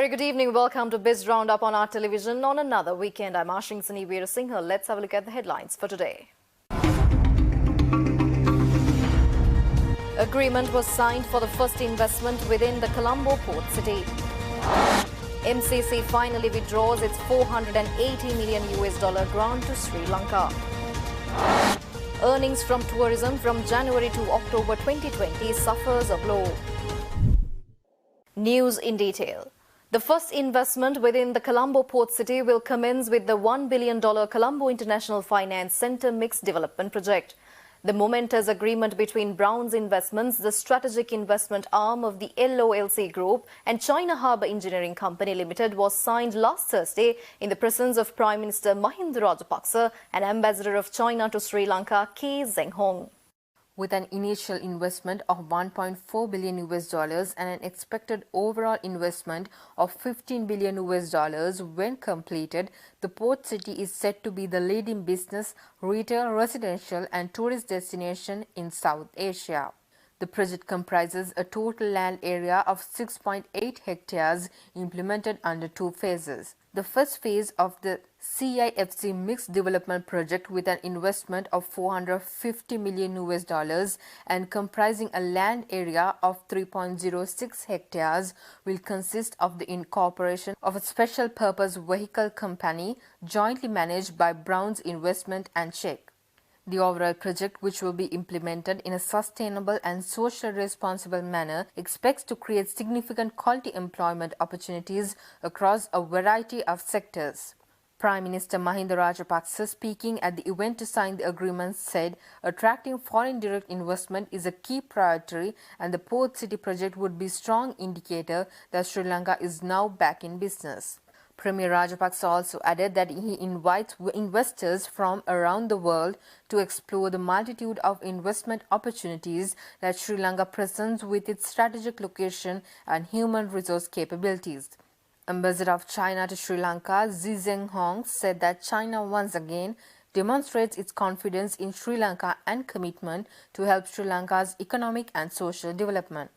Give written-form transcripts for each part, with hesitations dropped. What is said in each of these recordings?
Very good evening. Welcome to Biz RoundUp on our television on another weekend. I'm Ashing Sani Veerasinghe. Let's have a look at the headlines for today. Agreement was signed for the first investment within the Colombo port city. MCC finally withdraws its $480 million grant to Sri Lanka. Earnings from tourism from January to October 2020 suffers a blow. News in detail. The first investment within the Colombo port city will commence with the $1 billion Colombo International Finance Centre Mixed Development Project. The momentous agreement between Browns Investments, the strategic investment arm of the LOLC Group, and China Harbour Engineering Company Limited was signed last Thursday in the presence of Prime Minister Mahinda Rajapaksa and Ambassador of China to Sri Lanka, K. Zhenghong. With an initial investment of $1.4 billion and an expected overall investment of $15 billion when completed, the port city is set to be the leading business, retail, residential and tourist destination in South Asia. The project comprises a total land area of 6.8 hectares implemented under two phases. The first phase of the CIFC Mixed Development Project with an investment of $450 million and comprising a land area of 3.06 hectares will consist of the incorporation of a special purpose vehicle company jointly managed by Browns Investment and Czech. The overall project, which will be implemented in a sustainable and socially responsible manner, expects to create significant quality employment opportunities across a variety of sectors. Prime Minister Mahinda Rajapaksa, speaking at the event to sign the agreement, said attracting foreign direct investment is a key priority and the port city project would be a strong indicator that Sri Lanka is now back in business. Premier Rajapaksa also added that he invites investors from around the world to explore the multitude of investment opportunities that Sri Lanka presents with its strategic location and human resource capabilities. Ambassador of China to Sri Lanka, Xi Zhenghong, said that China once again demonstrates its confidence in Sri Lanka and commitment to help Sri Lanka's economic and social development.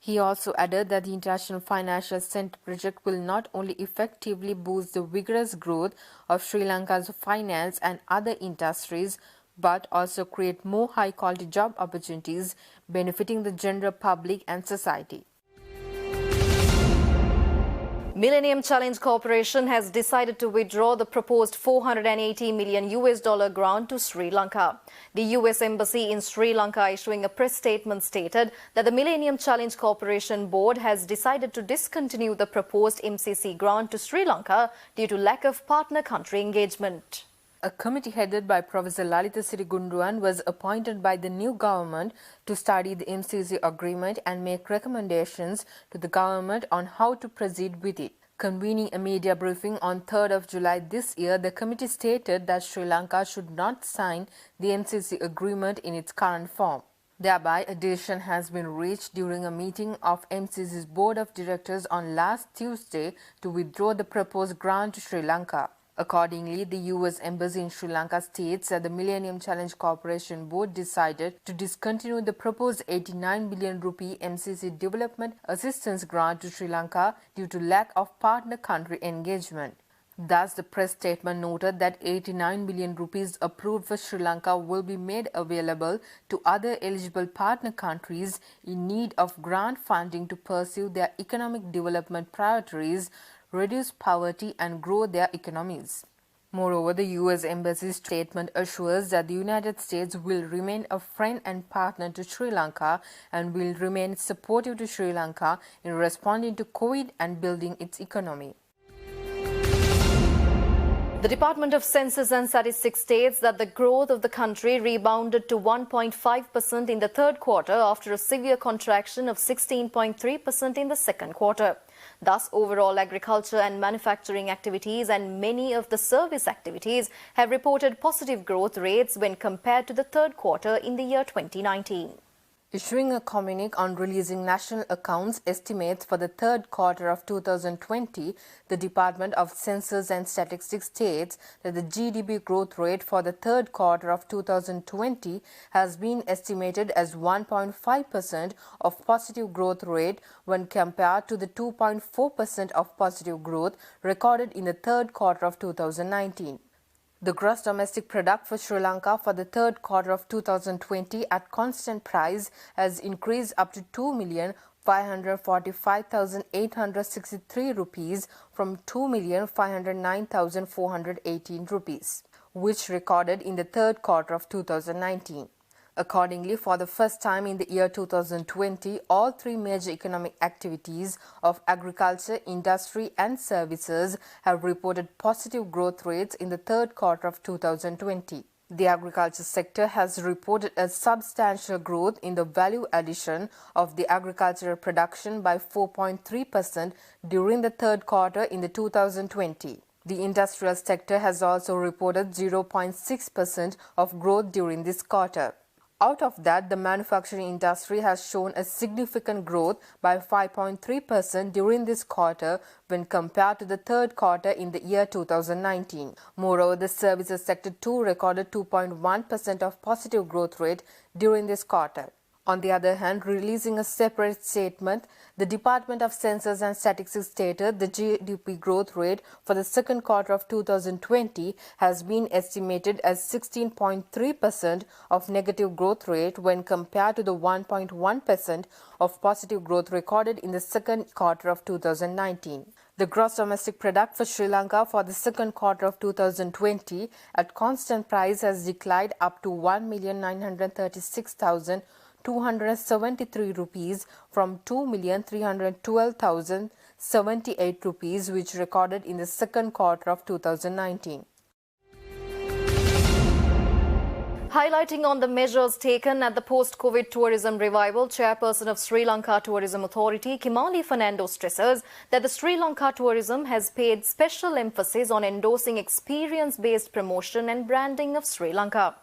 He also added that the International Financial Centre project will not only effectively boost the vigorous growth of Sri Lanka's finance and other industries, but also create more high-quality job opportunities benefiting the general public and society. Millennium Challenge Corporation has decided to withdraw the proposed $480 million grant to Sri Lanka. The US Embassy in Sri Lanka, issuing a press statement, stated that the Millennium Challenge Corporation board has decided to discontinue the proposed MCC grant to Sri Lanka due to lack of partner country engagement. A committee headed by Professor Lalitha Sirigunduwan was appointed by the new government to study the MCC agreement and make recommendations to the government on how to proceed with it. Convening a media briefing on 3rd of July this year, the committee stated that Sri Lanka should not sign the MCC agreement in its current form. Thereby, a decision has been reached during a meeting of MCC's board of directors on last Tuesday to withdraw the proposed grant to Sri Lanka. Accordingly, the US Embassy in Sri Lanka states that the Millennium Challenge Corporation Board decided to discontinue the proposed 89 billion rupee MCC Development Assistance Grant to Sri Lanka due to lack of partner country engagement. Thus, the press statement noted that 89 billion rupees approved for Sri Lanka will be made available to other eligible partner countries in need of grant funding to pursue their economic development priorities, reduce poverty and grow their economies. Moreover, the US Embassy's statement assures that the United States will remain a friend and partner to Sri Lanka and will remain supportive to Sri Lanka in responding to COVID and building its economy. The Department of Census and Statistics states that the growth of the country rebounded to 1.5% in the third quarter after a severe contraction of 16.3% in the second quarter. Thus, overall agriculture and manufacturing activities and many of the service activities have reported positive growth rates when compared to the third quarter in the year 2019. Issuing a communique on releasing national accounts estimates for the third quarter of 2020, the Department of Census and Statistics states that the GDP growth rate for the third quarter of 2020 has been estimated as 1.5% of positive growth rate when compared to the 2.4% of positive growth recorded in the third quarter of 2019. The gross domestic product for Sri Lanka for the third quarter of 2020 at constant price has increased up to 2,545,863 rupees from 2,509,418 rupees, which recorded in the third quarter of 2019. Accordingly, for the first time in the year 2020, all three major economic activities of agriculture, industry and services have reported positive growth rates in the third quarter of 2020. The agriculture sector has reported a substantial growth in the value addition of the agricultural production by 4.3% during the third quarter in the 2020. The industrial sector has also reported 0.6% of growth during this quarter. Out of that, the manufacturing industry has shown a significant growth by 5.3% during this quarter when compared to the third quarter in the year 2019. Moreover, the services sector too recorded 2.1% of positive growth rate during this quarter. On the other hand, releasing a separate statement, the Department of Census and Statistics stated the GDP growth rate for the second quarter of 2020 has been estimated as 16.3% of negative growth rate when compared to the 1.1% of positive growth recorded in the second quarter of 2019. The gross domestic product for Sri Lanka for the second quarter of 2020 at constant price has declined up to 1,936,273 rupees from 2,312,078 rupees, which recorded in the second quarter of 2019. Highlighting on the measures taken at the post-COVID tourism revival, Chairperson of Sri Lanka Tourism Authority, Kimali Fernando, stresses that the Sri Lanka tourism has paid special emphasis on endorsing experience-based promotion and branding of Sri Lanka.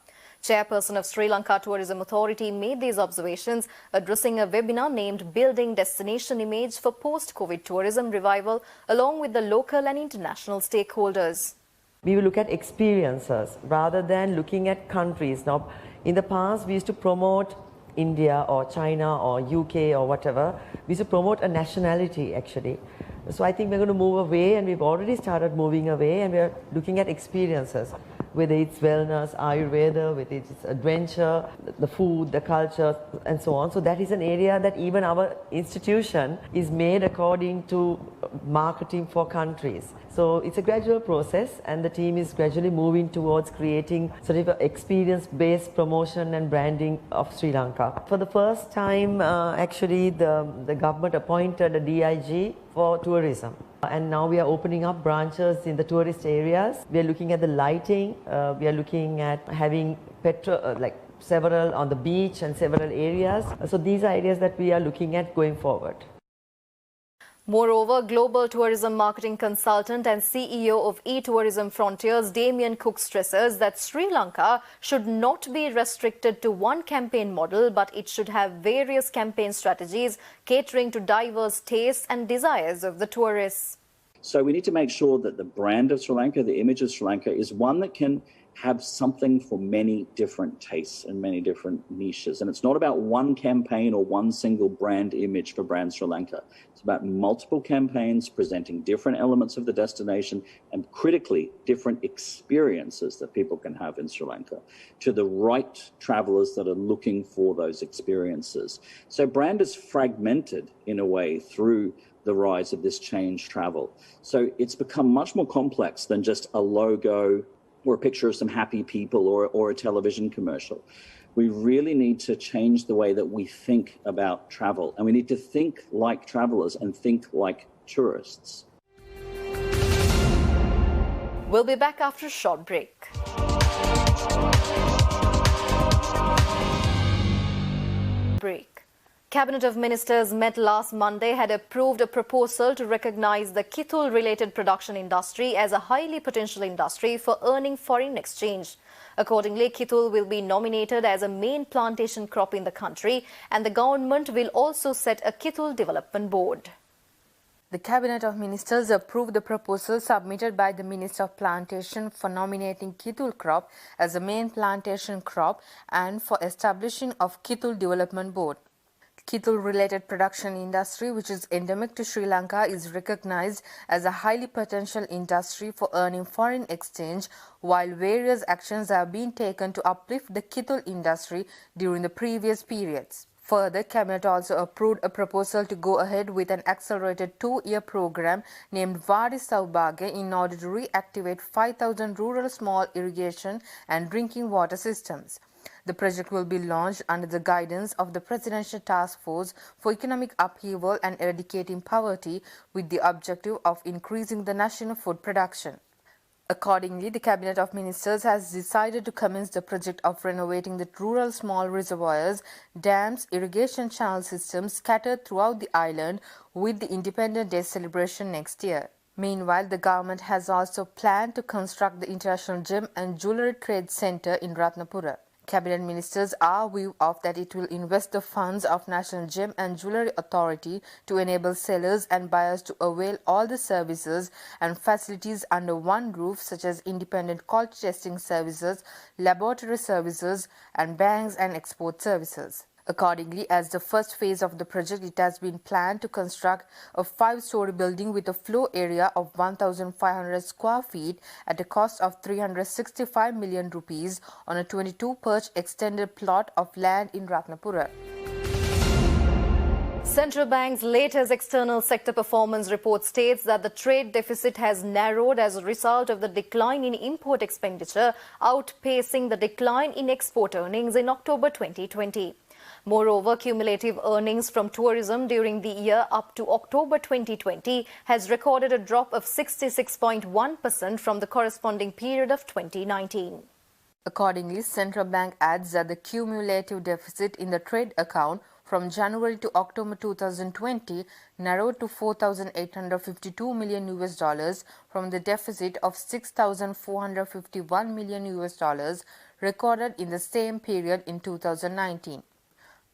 Chairperson of Sri Lanka Tourism Authority made these observations addressing a webinar named Building Destination Image for Post-COVID Tourism Revival along with the local and international stakeholders. We will look at experiences rather than looking at countries. Now, in the past, we used to promote India or China or UK or whatever. We used to promote a nationality actually. So I think we're going to move away, and we've already started moving away, and we're looking at experiences, whether it's wellness, Ayurveda, whether it's adventure, the food, the culture, and so on. So that is an area that even our institution is made according to marketing for countries. So it's a gradual process, and the team is gradually moving towards creating sort of an experience-based promotion and branding of Sri Lanka. For the first time, actually, the government appointed a DIG for tourism. And now we are opening up branches in the tourist areas. We are looking at the lighting. We are looking at having several on the beach and several areas. So these are areas that we are looking at going forward. Moreover, global tourism marketing consultant and CEO of eTourism Frontiers, Damien Cook, stresses that Sri Lanka should not be restricted to one campaign model, but it should have various campaign strategies catering to diverse tastes and desires of the tourists. So we need to make sure that the brand of Sri Lanka, the image of Sri Lanka, is one that can have something for many different tastes and many different niches. And it's not about one campaign or one single brand image for Brand Sri Lanka. It's about multiple campaigns presenting different elements of the destination and critically different experiences that people can have in Sri Lanka to the right travelers that are looking for those experiences. So brand is fragmented in a way through the rise of this change travel. So it's become much more complex than just a logo or a picture of some happy people or a television commercial. We really need to change the way that we think about travel, and we need to think like travelers and think like tourists. We'll be back after a short break. Cabinet of Ministers met last Monday had approved a proposal to recognize the Kithul-related production industry as a highly potential industry for earning foreign exchange. Accordingly, Kithul will be nominated as a main plantation crop in the country, and the government will also set a Kithul Development Board. The Cabinet of Ministers approved the proposal submitted by the Minister of Plantation for nominating Kithul crop as a main plantation crop and for establishing of Kithul Development Board. Kithul-related production industry, which is endemic to Sri Lanka, is recognized as a highly potential industry for earning foreign exchange, while various actions have been taken to uplift the Kithul industry during the previous periods. Further, Cabinet also approved a proposal to go ahead with an accelerated 2-year program named Vadi Saubhagya in order to reactivate 5,000 rural small irrigation and drinking water systems. The project will be launched under the guidance of the Presidential Task Force for Economic Upheaval and Eradicating Poverty, with the objective of increasing the national food production. Accordingly, the Cabinet of Ministers has decided to commence the project of renovating the rural small reservoirs, dams, irrigation channel systems scattered throughout the island with the Independence Day celebration next year. Meanwhile, the government has also planned to construct the International Gem and Jewellery Trade Centre in Ratnapura. Cabinet ministers are aware of that it will invest the funds of National Gem and Jewellery Authority to enable sellers and buyers to avail all the services and facilities under one roof, such as independent quality testing services, laboratory services, and banks and export services. Accordingly, as the first phase of the project, it has been planned to construct a 5-story building with a floor area of 1,500 square feet at a cost of 365 million rupees on a 22-perch extended plot of land in Ratnapura. Central Bank's latest external sector performance report states that the trade deficit has narrowed as a result of the decline in import expenditure, outpacing the decline in export earnings in October 2020. Moreover, cumulative earnings from tourism during the year up to October 2020 has recorded a drop of 66.1% from the corresponding period of 2019. Accordingly, Central Bank adds that the cumulative deficit in the trade account from January to October 2020 narrowed to $4,852 million from the deficit of $6,451 million recorded in the same period in 2019.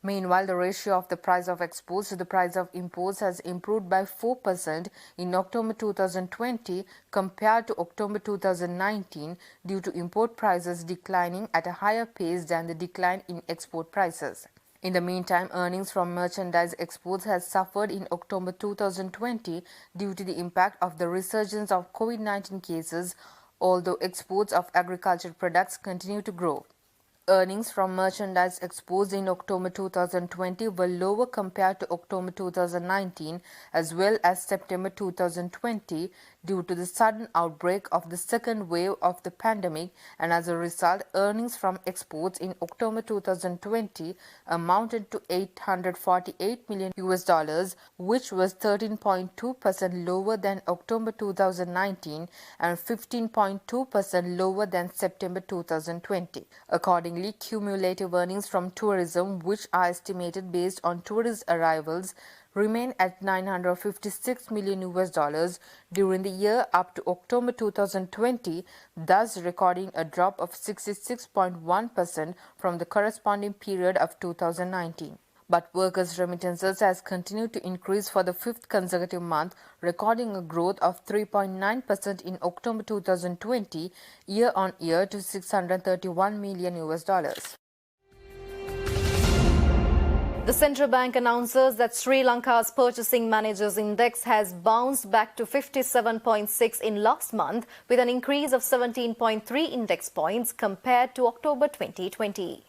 Meanwhile, the ratio of the price of exports to the price of imports has improved by 4% in October 2020 compared to October 2019 due to import prices declining at a higher pace than the decline in export prices. In the meantime, earnings from merchandise exports has suffered in October 2020 due to the impact of the resurgence of COVID-19 cases, although exports of agricultural products continue to grow. Earnings from merchandise exports in October 2020 were lower compared to October 2019 as well as September 2020 due to the sudden outbreak of the second wave of the pandemic, and as a result, earnings from exports in October 2020 amounted to $848 million, which was 13.2% lower than October 2019 and 15.2% lower than September 2020. Accordingly, cumulative earnings from tourism, which are estimated based on tourist arrivals, remain at $956 million during the year up to October 2020, thus recording a drop of 66.1% from the corresponding period of 2019. But workers' remittances has continued to increase for the 5th consecutive month, recording a growth of 3.9% in October 2020 year-on-year to $631 million. The central bank announces that Sri Lanka's Purchasing Managers Index has bounced back to 57.6 in last month, with an increase of 17.3 index points compared to October 2020.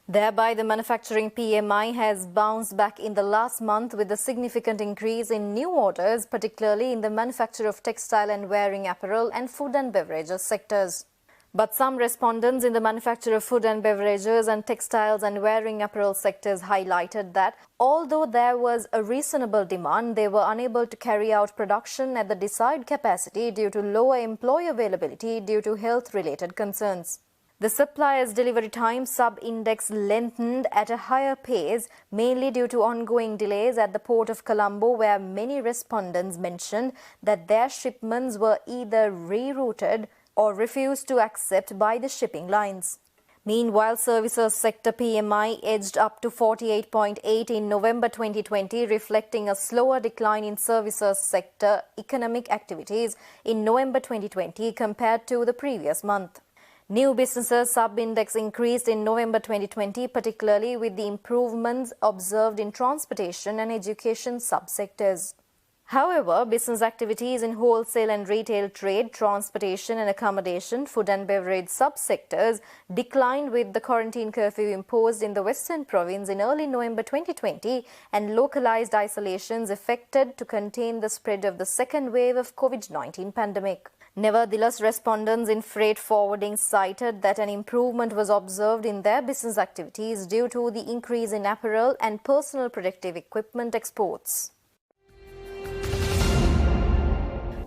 Thereby, the manufacturing PMI has bounced back in the last month with a significant increase in new orders, particularly in the manufacture of textile and wearing apparel and food and beverages sectors. But some respondents in the manufacture of food and beverages and textiles and wearing apparel sectors highlighted that although there was a reasonable demand, they were unable to carry out production at the desired capacity due to lower employee availability due to health-related concerns. The supplier's delivery time sub-index lengthened at a higher pace, mainly due to ongoing delays at the port of Colombo, where many respondents mentioned that their shipments were either rerouted or refused to accept by the shipping lines. Meanwhile, services sector PMI edged up to 48.8 in November 2020, reflecting a slower decline in services sector economic activities in November 2020 compared to the previous month. New businesses sub-index increased in November 2020, particularly with the improvements observed in transportation and education subsectors. However, business activities in wholesale and retail trade, transportation and accommodation, food and beverage subsectors declined with the quarantine curfew imposed in the Western Province in early November 2020 and localized isolations effected to contain the spread of the second wave of COVID-19 pandemic. Nevertheless, respondents in freight forwarding cited that an improvement was observed in their business activities due to the increase in apparel and personal protective equipment exports.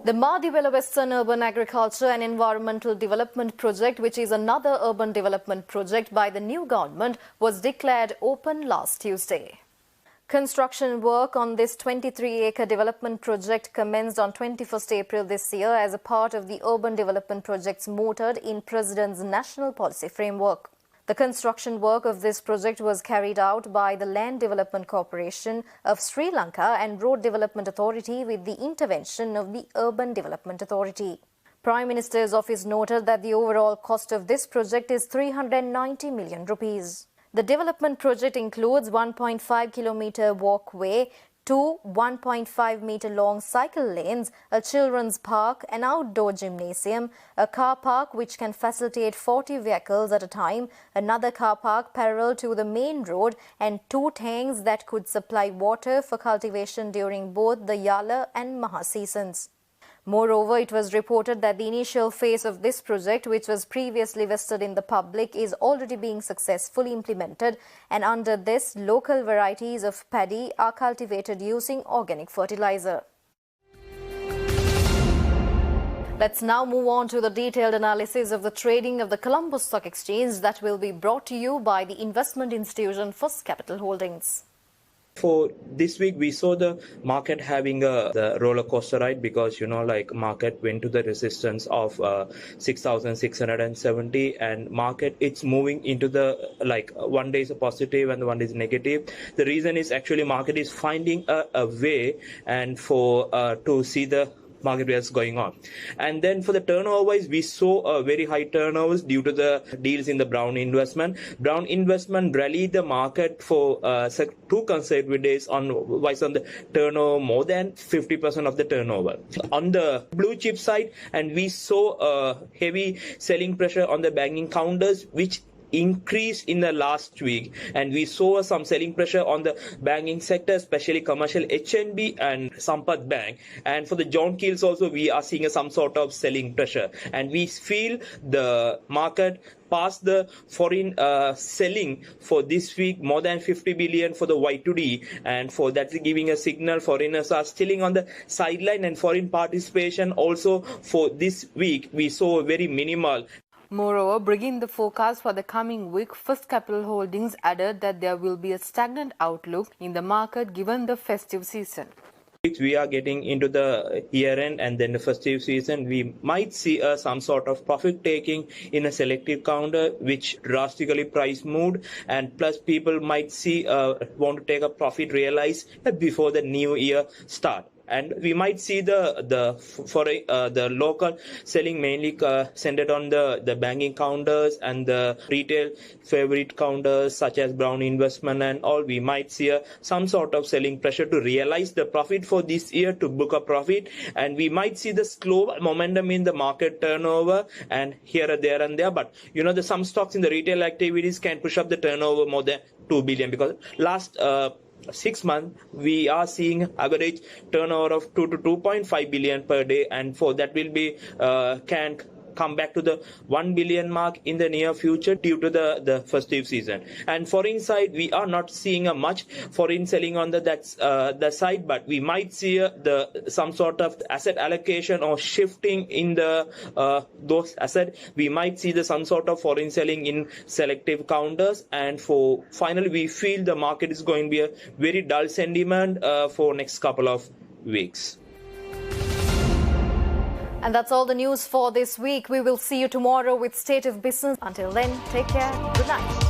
The Madivela Western Urban Agriculture and Environmental Development Project, which is another urban development project by the new government, was declared open last Tuesday. Construction work on this 23-acre development project commenced on 21st April this year as a part of the urban development projects mooted in President's National Policy Framework. The construction work of this project was carried out by the Land Development Corporation of Sri Lanka and Road Development Authority with the intervention of the Urban Development Authority. Prime Minister's office noted that the overall cost of this project is 390 million rupees. The development project includes 1.5 kilometer walkway, 2 1.5 meter long cycle lanes, a children's park, an outdoor gymnasium, a car park which can facilitate 40 vehicles at a time, another car park parallel to the main road, and 2 tanks that could supply water for cultivation during both the Yala and Maha seasons. Moreover, it was reported that the initial phase of this project, which was previously vested in the public, is already being successfully implemented, and under this, local varieties of paddy are cultivated using organic fertilizer. Let's now move on to the detailed analysis of the trading of the Colombo Stock Exchange that will be brought to you by the investment institution First Capital Holdings. For this week, we saw the market having the roller coaster ride because, market went to the resistance of 6,670 and market, it's moving into the, one day is a positive and one day is negative. The reason is actually market is finding a way and to see the market what's going on. And then for the turnover wise, we saw a very high turnovers due to the deals in the Brown investment. Brown investment rallied the market for 2 consecutive days on the turnover more than 50% of the turnover. On the blue chip side, and we saw a heavy selling pressure on the banking counters, which increased in the last week, and we saw some selling pressure on the banking sector, especially commercial HNB and Sampath Bank. And for the John Keels also, we are seeing some sort of selling pressure, and we feel the market past the foreign selling for this week, more than 50 billion for the Y2D, and for that's giving a signal foreigners are still on the sideline, and foreign participation also for this week we saw very minimal. Moreover, bringing the forecast for the coming week, First Capital Holdings added that there will be a stagnant outlook in the market given the festive season. We are getting into the year end and then the festive season. We might see some sort of profit taking in a selective counter, which drastically price moved, and plus people might see want to take a profit realized before the new year start. And we might see the local selling mainly centered on the banking counters and the retail favorite counters such as Brown Investment and all. We might see some sort of selling pressure to realize the profit for this year, to book a profit, and we might see the slow momentum in the market turnover and here, there and there. But some stocks in the retail activities can push up the turnover more than 2 billion because last 6 months we are seeing average turnover of 2 to 2.5 billion per day, and for that will be can come back to the 1 billion mark in the near future due to the festive season. And foreign side, we are not seeing a much foreign selling on the side, but we might see some sort of asset allocation or shifting in those assets. We might see some sort of foreign selling in selective counters, and finally we feel the market is going to be a very dull sentiment for next couple of weeks. And that's all the news for this week. We will see you tomorrow with State of Business. Until then, take care. Good night.